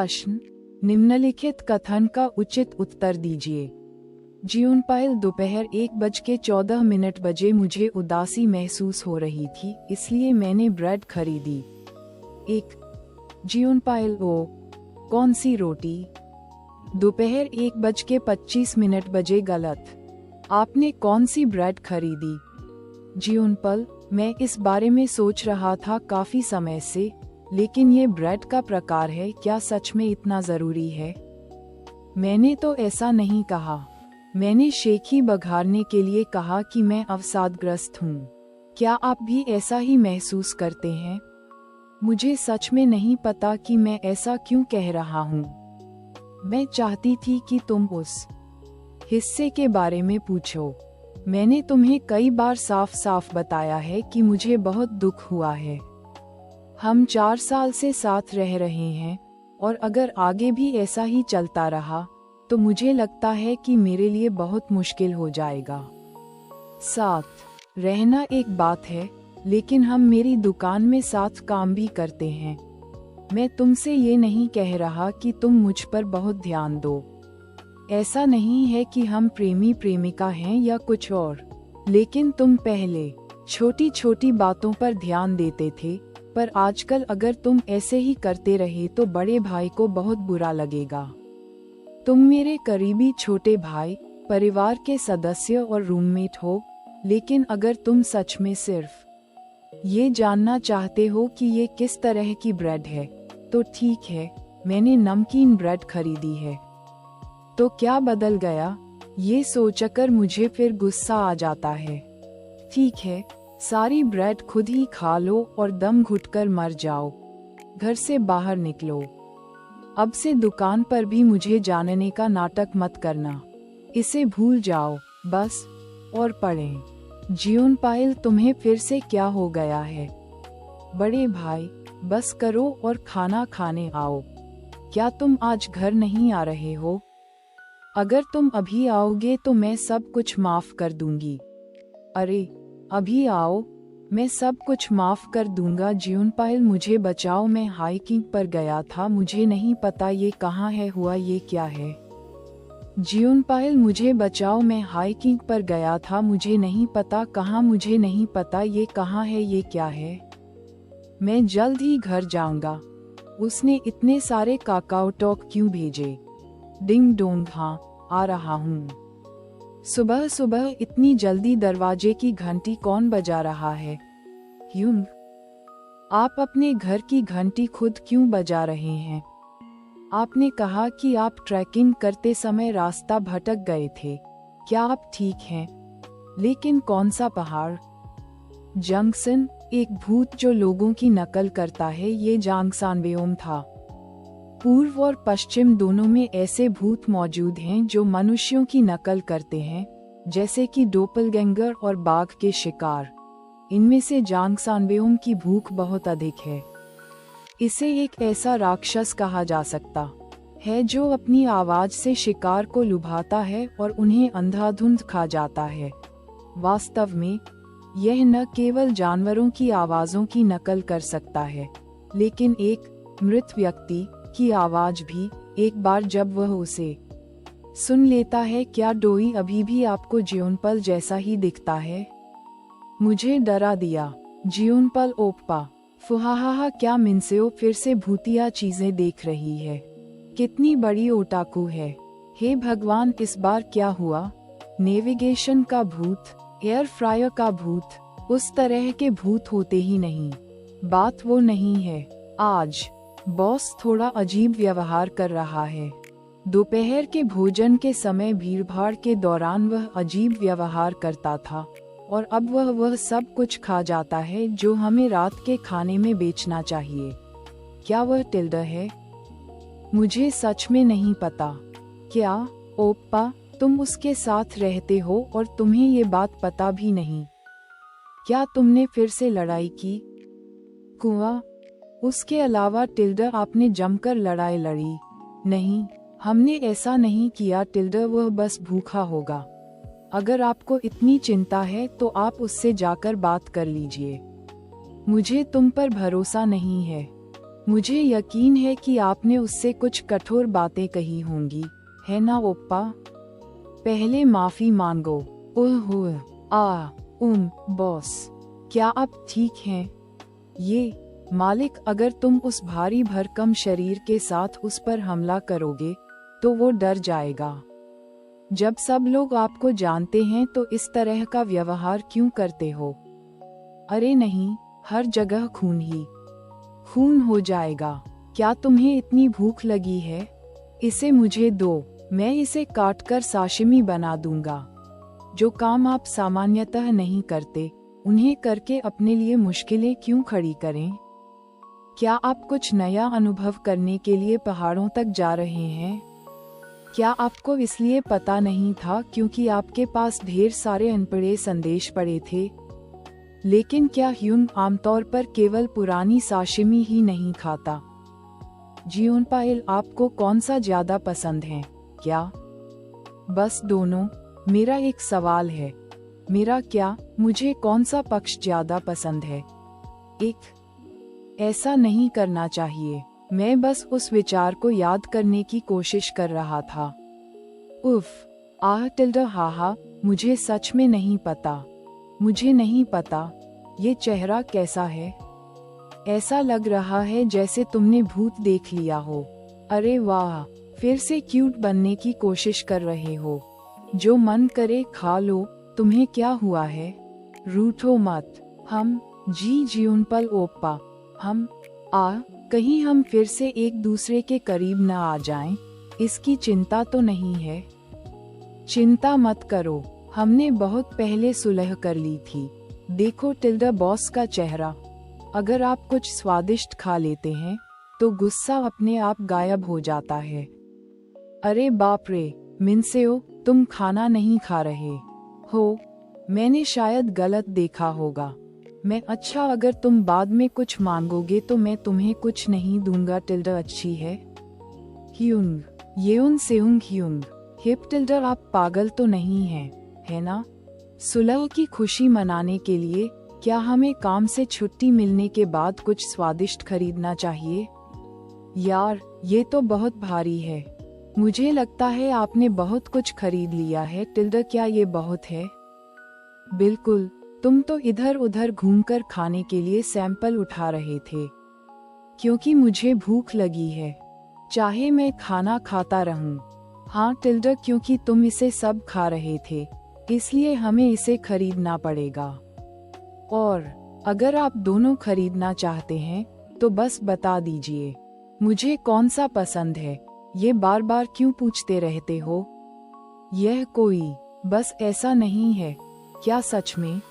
प्रश्न, निम्नलिखित कथन का उचित उत्तर दीजिए। जीउनपाइल, दोपहर 1:14 बजे मुझे उदासी महसूस हो रही थी, इसलिए मैंने ब्रेड खरीदी। 1. जीउनपाइल, ओ, कौन सी रोटी? दोपहर 1:25 बजे। गलत। आपने कौन सी ब्रेड खरीदी? जीउनपल, मैं इस बारे में सोच रहा था काफी समय से, लेकिन ये ब्रेड का प्रकार है, क्या सच में इतना जरूरी है? मैंने तो ऐसा नहीं कहा। मैंने शेखी बघारने के लिए कहा कि मैं अवसादग्रस्त हूँ। क्या आप भी ऐसा ही महसूस करते हैं? मुझे सच में नहीं पता कि मैं ऐसा क्यों कह रहा हूँ। मैं चाहती थी कि तुम उस हिस्से के बारे में पूछो। मैंने तुम्हें कई बार साफ साफ बताया है कि मुझे बहुत दुख हुआ है। हम 4 साल से साथ रह रहे हैं, और अगर आगे भी ऐसा ही चलता रहा, तो मुझे लगता है कि मेरे लिए बहुत मुश्किल हो जाएगा। साथ रहना एक बात है, लेकिन हम मेरी दुकान में साथ काम भी करते हैं। मैं तुमसे ये नहीं कह रहा कि तुम मुझ पर बहुत ध्यान दो। ऐसा नहीं है कि हम प्रेमी प्रेमिका हैं या कुछ और, लेकिन तुम पहले छोटी छोटी बातों पर ध्यान देते थे, पर आजकल अगर तुम ऐसे ही करते रहे तो बड़े भाई को बहुत बुरा लगेगा। तुम मेरे करीबी छोटे भाई, परिवार के सदस्य और रूममेट हो, लेकिन अगर तुम सच में सिर्फ ये जानना चाहते हो कि ये किस तरह की ब्रेड है, तो ठीक है, मैंने नमकीन ब्रेड खरीदी है। तो क्या बदल गया? ये सोचकर मुझे फिर गुस्सा आ जाता है। ठीक है, सारी ब्रेड खुद ही खा लो और दम घुटकर मर जाओ। घर से बाहर निकलो। अब से दुकान पर भी मुझे जानने का नाटक मत करना। इसे भूल जाओ बस, और पढ़ें। जीउनपाइल, तुम्हें फिर से क्या हो गया है? बड़े भाई, बस करो और खाना खाने आओ। क्या तुम आज घर नहीं आ रहे हो? अगर तुम अभी आओगे तो मैं सब कुछ माफ कर दूंगी। अरे, अभी आओ, मैं सब कुछ माफ कर दूंगा। जीउनपाइल, मुझे बचाओ, मैं हाइकिंग पर गया था, मुझे नहीं पता ये कहाँ है, हुआ ये क्या है? जीउनपाइल, मुझे बचाओ, मैं हाइकिंग पर गया था, मुझे नहीं पता कहाँ, मुझे नहीं पता ये कहाँ है, ये क्या है? मैं जल्द ही घर जाऊंगा। उसने इतने सारे काकाओ टॉक क्यों भेजे? डिंग डोंग, हाँ, आ रहा हूँ। सुबह सुबह इतनी जल्दी दरवाजे की घंटी कौन बजा रहा है? ह्यूंग, आप अपने घर की घंटी खुद क्यों बजा रहे हैं? आपने कहा कि आप ट्रैकिंग करते समय रास्ता भटक गए थे। क्या आप ठीक हैं? लेकिन कौन सा पहाड़? जंगसन, एक भूत जो लोगों की नकल करता है, ये जांगसानबेओम था। पूर्व और पश्चिम दोनों में ऐसे भूत मौजूद हैं जो मनुष्यों की नकल करते हैं, जैसे कि डोपलगैंगर और बाघ के शिकार। इनमें से जांगसानबेओम की भूख बहुत अधिक है। इसे एक ऐसा राक्षस कहा जा सकता है जो अपनी आवाज से शिकार को लुभाता है और उन्हें अंधाधुंध खा जाता है। वास्तव में यह न केवल जानवरों की आवाजों की नकल कर सकता है, लेकिन एक मृत व्यक्ति की आवाज भी, एक बार जब वह उसे सुन लेता है। क्या डोई अभी भी आपको जीउनपल जैसा ही दिखता है? मुझे डरा दिया। जीउनपल, ओप्पा, फुहाहा, क्या मिनसेओ फिर से भूतिया चीजें देख रही है? कितनी बड़ी ओटाकू है। हे भगवान, इस बार क्या हुआ? नेविगेशन का भूत, एयर फ्रायर का भूत, उस तरह के भूत होते ही नहीं। बात वो नहीं है। आज बॉस थोड़ा अजीब व्यवहार कर रहा है। दोपहर के भोजन के समय भीड़भाड़ के दौरान वह अजीब व्यवहार करता था, और अब वह सब कुछ खा जाता है जो हमें रात के खाने में बेचना चाहिए। क्या वह टिल्डा है? मुझे सच में नहीं पता। क्या, ओप्पा, तुम उसके साथ रहते हो और तुम्हें ये बात पता भी नहीं? क्या तुमने फिर से लड़ाई की? कुआं, उसके अलावा टिल्डा, आपने जमकर लड़ाई लड़ी? नहीं, हमने ऐसा नहीं किया टिल्डा, वह बस भूखा होगा। अगर आपको इतनी चिंता है तो आप उससे जाकर बात कर लीजिए। मुझे तुम पर भरोसा नहीं है। मुझे यकीन है कि आपने उससे कुछ कठोर बातें कही होंगी, है ना ओप्पा? पहले माफी मांगो। बॉस, क्या आप ठीक हैं? मालिक, अगर तुम उस भारी भरकम शरीर के साथ उस पर हमला करोगे तो वो डर जाएगा। जब सब लोग आपको जानते हैं तो इस तरह का व्यवहार क्यों करते हो? अरे नहीं, हर जगह खून ही खून हो जाएगा। क्या तुम्हें इतनी भूख लगी है? इसे मुझे दो, मैं इसे काटकर साशिमी बना दूंगा। जो काम आप सामान्यतः नहीं करते, उन्हें करके अपने लिए मुश्किलें क्यों खड़ी करें? क्या आप कुछ नया अनुभव करने के लिए पहाड़ों तक जा रहे हैं? क्या आपको इसलिए पता नहीं था क्योंकि आपके पास ढेर सारे अनपढ़े संदेश पड़े थे? लेकिन क्या ह्यून आमतौर पर केवल पुरानी साशिमी ही नहीं खाता? जियोनपाइल, आपको कौन सा ज्यादा पसंद है? क्या बस दोनों? मेरा एक सवाल है। मेरा क्या? मुझे कौन सा पक्ष ज्यादा पसंद है? ऐसा नहीं करना चाहिए। मैं बस उस विचार को याद करने की कोशिश कर रहा था। हाहा, मुझे सच में नहीं पता। मुझे नहीं पता। ये चेहरा कैसा है? ऐसा लग रहा है जैसे तुमने भूत देख लिया हो। अरे वाह, फिर से क्यूट बनने की कोशिश कर रहे हो। जो मन करे खा लो। तुम्हें क्या हुआ है? रूठो मत। जियोनपल ओप्पा, कहीं हम फिर से एक दूसरे के करीब न आ जाएं? इसकी चिंता तो नहीं है? चिंता मत करो, हमने बहुत पहले सुलह कर ली थी। देखो टिल्डा बॉस का चेहरा। अगर आप कुछ स्वादिष्ट खा लेते हैं तो गुस्सा अपने आप गायब हो जाता है। अरे बाप रे, मिनसेओ, तुम खाना नहीं खा रहे हो? मैंने शायद गलत देखा होगा। अच्छा, अगर तुम बाद में कुछ मांगोगे तो मैं तुम्हें कुछ नहीं दूंगा। टिल्डा अच्छी है? येउन सेउंग ह्यूंग। हिप टिल्डा, आप पागल तो नहीं हैं, है ना? सुलह की खुशी मनाने के लिए क्या हमें काम से छुट्टी मिलने के बाद कुछ स्वादिष्ट खरीदना चाहिए? यार, ये तो बहुत भारी है। मुझे लगता है आपने बहुत कुछ खरीद लिया है। टिल्डा, क्या ये बहुत है? बिल्कुल, तुम तो इधर उधर घूमकर खाने के लिए सैंपल उठा रहे थे। क्योंकि मुझे भूख लगी है, चाहे मैं खाना खाता रहूं। हाँ टिल्डा, क्योंकि तुम इसे सब खा रहे थे, इसलिए हमें इसे खरीदना पड़ेगा। और अगर आप दोनों खरीदना चाहते हैं तो बस बता दीजिए मुझे कौन सा पसंद है। ये बार बार क्यों पूछते रहते हो? यह कोई बस ऐसा नहीं है। क्या सच में?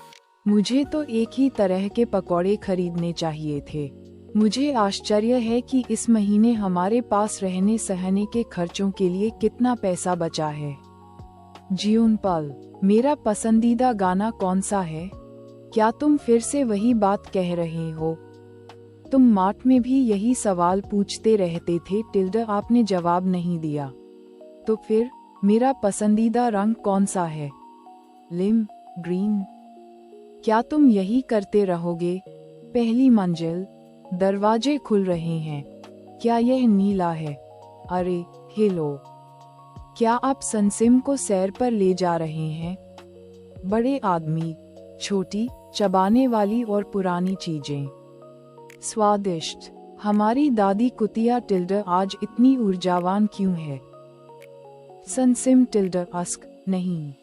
मुझे तो एक ही तरह के पकौड़े खरीदने चाहिए थे। मुझे आश्चर्य है कि इस महीने हमारे पास रहने सहने के खर्चों के लिए कितना पैसा बचा है। जियोनपल, मेरा पसंदीदा गाना कौन सा है? क्या तुम फिर से वही बात कह रहे हो? तुम मार्ट में भी यही सवाल पूछते रहते थे। टिल्डा, आपने जवाब नहीं दिया। तो फिर मेरा पसंदीदा रंग कौन सा है? लिम ग्रीन। क्या तुम यही करते रहोगे? पहली मंजिल, दरवाजे खुल रहे हैं। क्या यह नीला है? अरे हेलो, क्या आप सनसिम को सैर पर ले जा रहे हैं? बड़े आदमी, छोटी चबाने वाली और पुरानी चीजें, स्वादिष्ट। हमारी दादी कुतिया टिल्डा आज इतनी ऊर्जावान क्यों है? सनसिम टिल्डा अस्क, नहीं।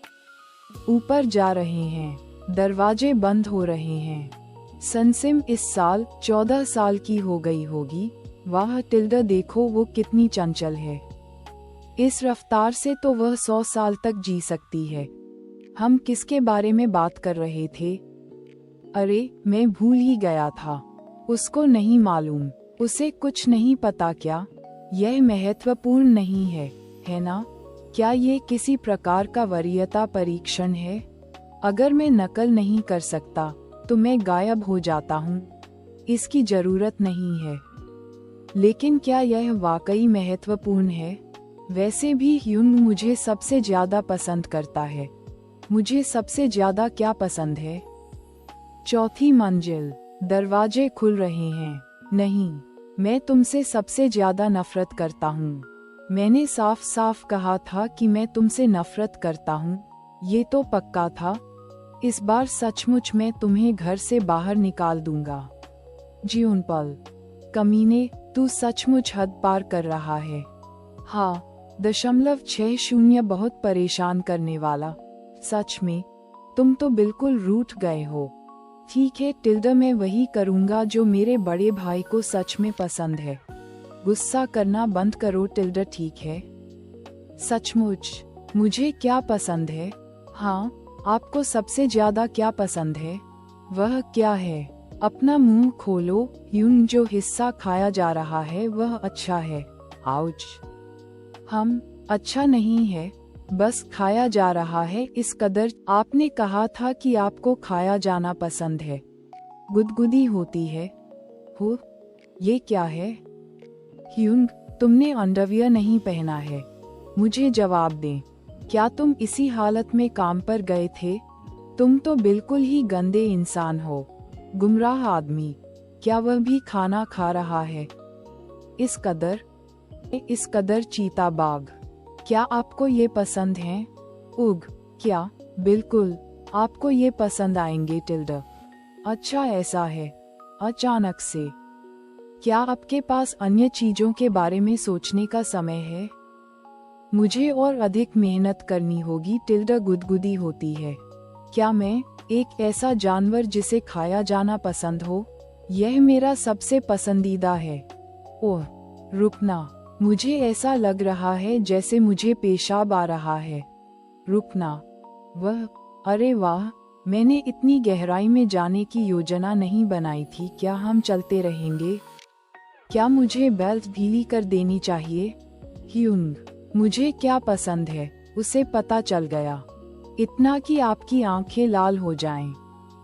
ऊपर जा रहे हैं, दरवाजे बंद हो रहे हैं। सनसिम इस साल 14 साल की हो गई होगी। वाह टिल्डा, देखो वो कितनी चंचल है। इस रफ्तार से तो वह 100 साल तक जी सकती है। हम किसके बारे में बात कर रहे थे? अरे, मैं भूल ही गया था। उसको नहीं मालूम, उसे कुछ नहीं पता क्या? यह महत्वपूर्ण नहीं है, है ना? क्या ये किसी प्रकार का वरीयता परीक्षण है? अगर मैं नकल नहीं कर सकता तो मैं गायब हो जाता हूँ। इसकी जरूरत नहीं है। लेकिन क्या यह वाकई महत्वपूर्ण है? वैसे भी ह्यूंग मुझे सबसे ज्यादा पसंद करता है। मुझे सबसे ज्यादा क्या पसंद है? चौथी मंजिल, दरवाजे खुल रहे हैं। नहीं, मैं तुमसे सबसे ज्यादा नफरत करता हूँ। मैंने साफ साफ कहा था कि मैं तुमसे नफरत करता हूँ। ये तो पक्का था। इस बार सचमुच मैं तुम्हें घर से बाहर निकाल दूंगा। जियोनपल, कमीने, तू सचमुच हद पार कर रहा है। हाँ, 0.60 बहुत परेशान करने वाला। सच में, तुम तो बिल्कुल रूठ गए हो। ठीक है टिल्डा, मैं वही करूँगा जो मेरे बड़े भाई को सच में पसंद है। गुस्सा करना बंद करो टिल्डा, ठीक है? सचमुच, मुझे क्या पसंद है? हाँ, आपको सबसे ज्यादा क्या पसंद है? वह क्या है? अपना मुंह खोलो। यूं, जो हिस्सा खाया जा रहा है वह अच्छा है। आउच। हम, अच्छा नहीं है, बस खाया जा रहा है इस कदर। आपने कहा था कि आपको खाया जाना पसंद है। गुदगुदी होती है। हो, ये क्या है? ह्यूंग, तुमने अंडरवियर नहीं पहना है। मुझे जवाब दें, क्या तुम इसी हालत में काम पर गए थे? तुम तो बिल्कुल ही गंदे इंसान हो। गुमराह आदमी, क्या वह भी खाना खा रहा है? इस कदर चीता बाघ, क्या आपको ये पसंद है? उग, क्या? बिल्कुल, आपको ये पसंद आएंगे टिल्डा। अच्छा ऐसा है, अचानक से। क्या आपके पास अन्य चीजों के बारे में सोचने का समय है? मुझे और अधिक मेहनत करनी होगी टिल्डा गुदगुदी होती है। क्या मैं एक ऐसा जानवर जिसे खाया जाना पसंद हो? यह मेरा सबसे पसंदीदा है। ओह, रुकना, मुझे ऐसा लग रहा है जैसे मुझे पेशाब आ रहा है। रुकना, वह, अरे वाह, मैंने इतनी गहराई में जाने की योजना नहीं बनाई थी। क्या हम चलते रहेंगे? क्या मुझे बेल्ट ढीली कर देनी चाहिए? ह्यूंग, मुझे क्या पसंद है उसे पता चल गया, इतना कि आपकी आंखें लाल हो जाएं।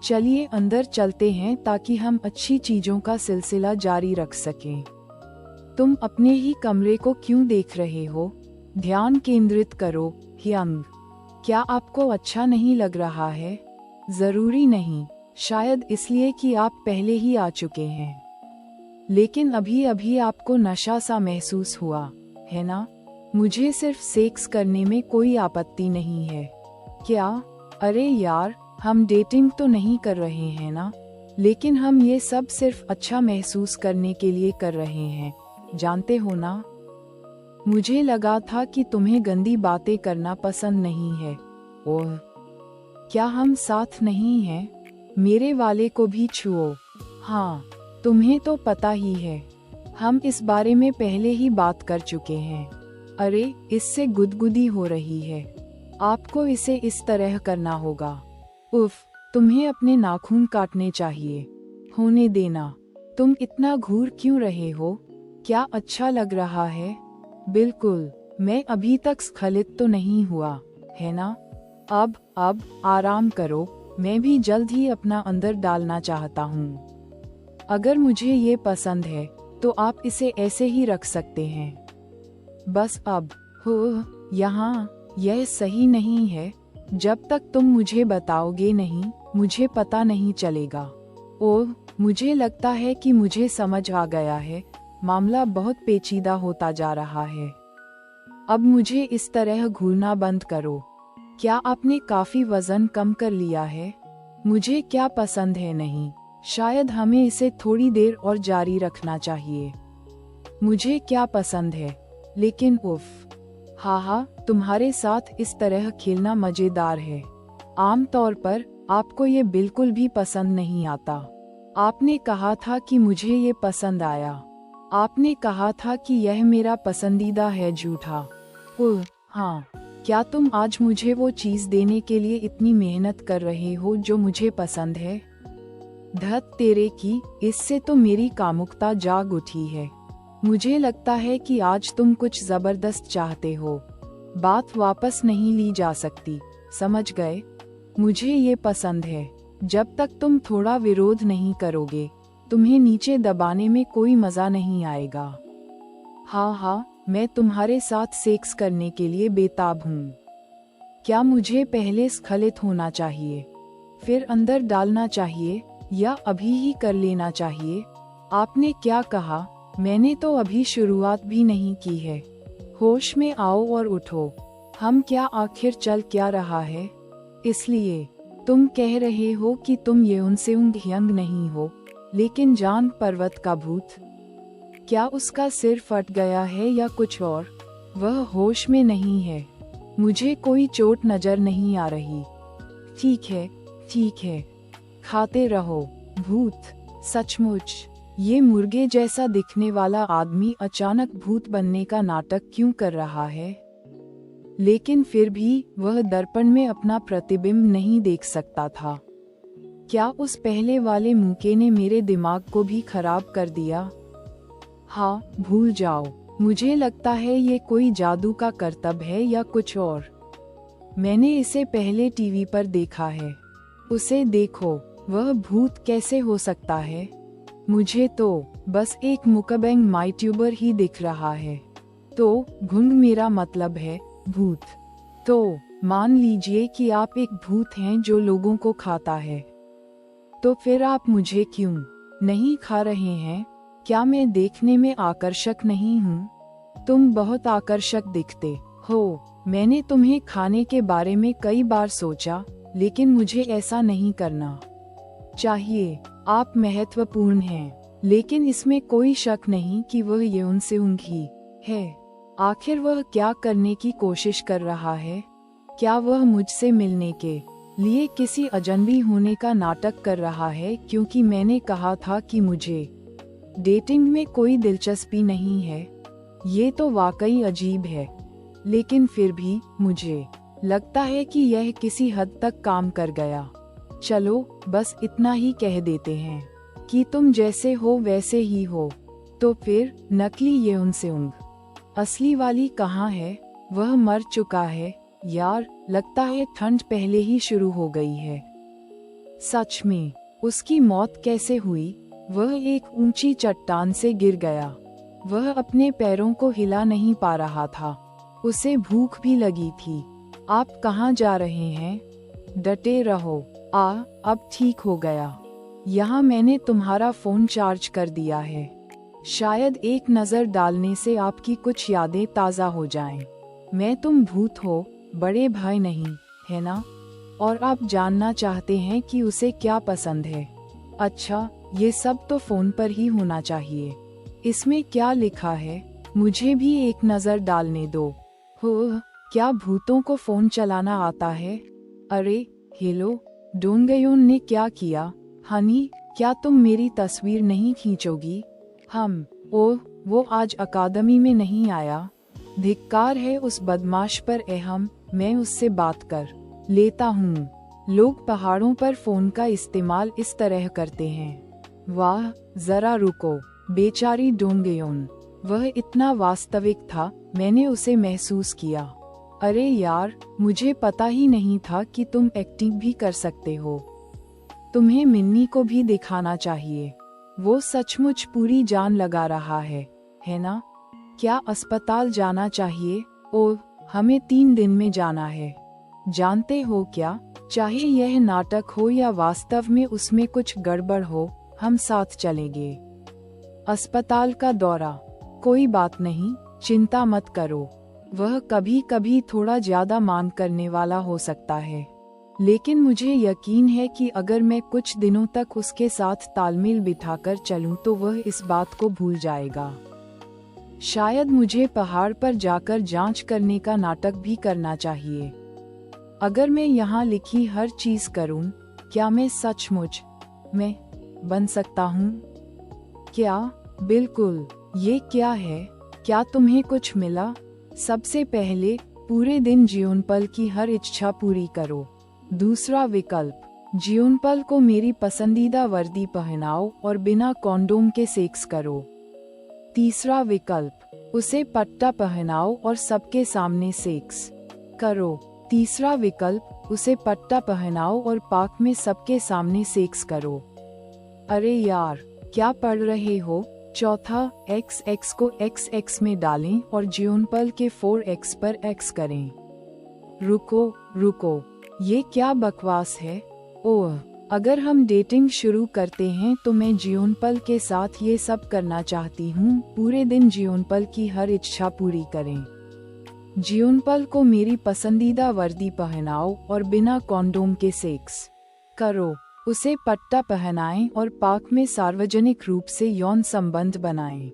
चलिए अंदर चलते हैं ताकि हम अच्छी चीजों का सिलसिला जारी रख सकें। तुम अपने ही कमरे को क्यों देख रहे हो? ध्यान केंद्रित करो। ह्यंग, क्या आपको अच्छा नहीं लग रहा है? जरूरी नहीं, शायद इसलिए कि आप पहले ही आ चुके हैं। लेकिन अभी अभी आपको नशा सा महसूस हुआ, है ना? मुझे सिर्फ सेक्स करने में कोई आपत्ति नहीं है। क्या? अरे यार, हम डेटिंग तो नहीं कर रहे हैं ना? लेकिन हम ये सब सिर्फ अच्छा महसूस करने के लिए कर रहे हैं, जानते हो ना? मुझे लगा था कि तुम्हें गंदी बातें करना पसंद नहीं है। ओह, क्या हम साथ नहीं हैं? मेरे वाले को भी छुओ। हाँ, तुम्हें तो पता ही है, हम इस बारे में पहले ही बात कर चुके हैं। अरे, इससे गुदगुदी हो रही है। आपको इसे इस तरह करना होगा। उफ, तुम्हें अपने नाखून काटने चाहिए। होने देना। तुम इतना घूर क्यों रहे हो? क्या अच्छा लग रहा है? बिल्कुल, मैं अभी तक स्खलित तो नहीं हुआ, है ना? अब आराम करो, मैं भी जल्द ही अपना अंदर डालना चाहता हूँ। अगर मुझे ये पसंद है, तो आप इसे ऐसे ही रख सकते हैं। बस अब, हो, यहाँ, यह सही नहीं है। जब तक तुम मुझे बताओगे नहीं, मुझे पता नहीं चलेगा। ओह, मुझे लगता है कि मुझे समझ आ गया है, मामला बहुत पेचीदा होता जा रहा है। अब मुझे इस तरह घूरना बंद करो। क्या आपने काफी वजन कम कर लिया है? मुझे क्या पसंद है नहीं, शायद हमें इसे थोड़ी देर और जारी रखना चाहिए। मुझे क्या पसंद है, लेकिन उफ, हाँ, तुम्हारे साथ इस तरह खेलना मजेदार है। आमतौर पर आपको ये बिल्कुल भी पसंद नहीं आता। आपने कहा था कि मुझे ये पसंद आया। आपने कहा था कि यह मेरा पसंदीदा है। झूठा। ओह, हाँ, क्या तुम आज मुझे वो चीज देने के लिए इतनी मेहनत कर रहे हो जो मुझे पसंद है? धत तेरे की, इससे तो मेरी कामुकता जाग उठी है। मुझे लगता है कि आज तुम कुछ जबरदस्त चाहते हो। बात वापस नहीं ली जा सकती, समझ गए? मुझे ये पसंद है। जब तक तुम थोड़ा विरोध नहीं करोगे, तुम्हें नीचे दबाने में कोई मजा नहीं आएगा। हाँ, मैं तुम्हारे साथ सेक्स करने के लिए बेताब हूँ। क्या मुझे पहले स्खलित होना चाहिए, फिर अंदर डालना चाहिए, या अभी ही कर लेना चाहिए? आपने क्या कहा? मैंने तो अभी शुरुआत भी नहीं की है। होश में आओ और उठो। हम क्या आखिर चल क्या रहा है? इसलिए तुम कह रहे हो कि तुम ये उनसे यंग नहीं हो, लेकिन जान पर्वत का भूत, क्या उसका सिर फट गया है या कुछ और? वह होश में नहीं है। मुझे कोई चोट नजर नहीं आ रही। ठीक है, खाते रहो। भूत, सचमुच ये मुर्गे जैसा दिखने वाला आदमी अचानक भूत बनने का नाटक क्यों कर रहा है? लेकिन फिर भी वह दर्पण में अपना प्रतिबिंब नहीं देख सकता था। क्या उस पहले वाले मूके ने मेरे दिमाग को भी खराब कर दिया? हाँ, भूल जाओ। मुझे लगता है ये कोई जादू का करतब है या कुछ और। मैंने इसे पहले टीवी पर देखा है। उसे देखो, वह भूत कैसे हो सकता है? मुझे तो बस एक मुकबंग माइट्यूबर ही दिख रहा है। तो घुंग मेरा मतलब है भूत। तो मान लीजिए कि आप एक भूत हैं जो लोगों को खाता है। तो फिर आप मुझे क्यों नहीं खा रहे हैं? क्या मैं देखने में आकर्षक नहीं हूँ? तुम बहुत आकर्षक दिखते हो। मैंने तुम्हें खाने के बारे में कई बार सोचा, लेकिन मुझे ऐसा नहीं करना चाहिए। आप महत्वपूर्ण हैं, लेकिन इसमें कोई शक नहीं कि वह ये उनसे ही है। आखिर वह क्या करने की कोशिश कर रहा है? क्या वह मुझसे मिलने के लिए किसी अजनबी होने का नाटक कर रहा है? क्योंकि मैंने कहा था कि मुझे डेटिंग में कोई दिलचस्पी नहीं है। ये तो वाकई अजीब है, लेकिन फिर भी मुझे लगता है कि यह किसी हद तक काम कर गया। चलो बस इतना ही कह देते हैं कि तुम जैसे हो वैसे ही हो। तो फिर नकली ये उनसे असली वाली कहाँ है? वह मर चुका है। यार, लगता है ठंड पहले ही शुरू हो गई है। सच में, उसकी मौत कैसे हुई? वह एक ऊंची चट्टान से गिर गया। वह अपने पैरों को हिला नहीं पा रहा था। उसे भूख भी लगी थी। आप कहाँ जा रहे हैं? डटे रहो। अब ठीक हो गया। यहाँ मैंने तुम्हारा फोन चार्ज कर दिया है। शायद एक नजर डालने से आपकी कुछ यादें ताज़ा हो जाएं। मैं तुम भूत हो, बड़े भाई नहीं, है ना? और आप जानना चाहते हैं कि उसे क्या पसंद है। अच्छा, ये सब तो फोन पर ही होना चाहिए। इसमें क्या लिखा है? मुझे भी एक नजर डालने दो। हो, क्या भूतों को फोन चलाना आता है? अरे हेलो, डोंगयोन ने क्या किया? हनी, क्या तुम मेरी तस्वीर नहीं खींचोगी? ओह, वो आज अकादमी में नहीं आया। धिक्कार है उस बदमाश पर। मैं उससे बात कर लेता हूँ। लोग पहाड़ों पर फोन का इस्तेमाल इस तरह करते हैं। वाह, जरा रुको। बेचारी डोंगयोन, वह इतना वास्तविक था, मैंने उसे महसूस किया। अरे यार, मुझे पता ही नहीं था कि तुम एक्टिंग भी कर सकते हो। तुम्हें मिन्नी को भी दिखाना चाहिए। वो सचमुच पूरी जान लगा रहा है ना? क्या अस्पताल जाना चाहिए? ओह, हमें 3 दिन में जाना है। जानते हो क्या, चाहे यह नाटक हो या वास्तव में उसमें कुछ गड़बड़ हो, हम साथ चलेंगे। अस्पताल का दौरा? कोई बात नहीं, चिंता मत करो। वह कभी कभी थोड़ा ज्यादा मांग करने वाला हो सकता है, लेकिन मुझे यकीन है कि अगर मैं कुछ दिनों तक उसके साथ तालमेल बिठाकर चलूं तो वह इस बात को भूल जाएगा। शायद मुझे पहाड़ पर जाकर जांच करने का नाटक भी करना चाहिए। अगर मैं यहाँ लिखी हर चीज करूं, क्या मैं सचमुच मैं बन सकता हूँ? क्या? बिल्कुल। ये क्या है? क्या तुम्हें कुछ मिला? सबसे पहले, पूरे दिन जीवनपल की हर इच्छा पूरी करो। दूसरा विकल्प, जीवनपल को मेरी पसंदीदा वर्दी पहनाओ और बिना कॉन्डोम के सेक्स करो। तीसरा विकल्प, उसे पट्टा पहनाओ और सबके सामने सेक्स करो। तीसरा विकल्प, उसे पट्टा पहनाओ और पार्क में सबके सामने सेक्स करो। अरे यार, क्या पढ़ रहे हो? चौथा, XX को XX में डालें और जीवनपल के 4X पर X करें। रुको, ये क्या बकवास है? ओह, अगर हम डेटिंग शुरू करते हैं तो मैं जियोनपल के साथ ये सब करना चाहती हूँ, पूरे दिन जियोनपल की हर इच्छा पूरी करें। जियोनपल को मेरी पसंदीदा वर्दी पहनाओ और बिना कॉन्डोम के सेक्स करो। उसे पट्टा पहनाएं और पार्क में सार्वजनिक रूप से यौन संबंध बनाएं।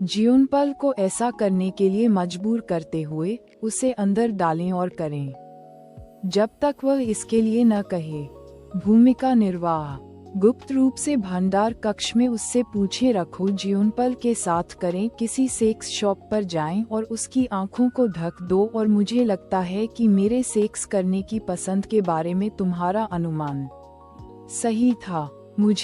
जियोनपल को ऐसा करने के लिए मजबूर करते हुए उसे अंदर डालें और करें जब तक वह इसके लिए न कहे। भूमिका निर्वाह: गुप्त रूप से भंडार कक्ष में उससे पूछे रखो, जियोनपल के साथ करें, किसी सेक्स शॉप पर जाएं और उसकी आंखों को ढक दो और मुझे लगता है कि मेरे सेक्स करने की पसंद के बारे में तुम्हारा अनुमान सही था। मुझे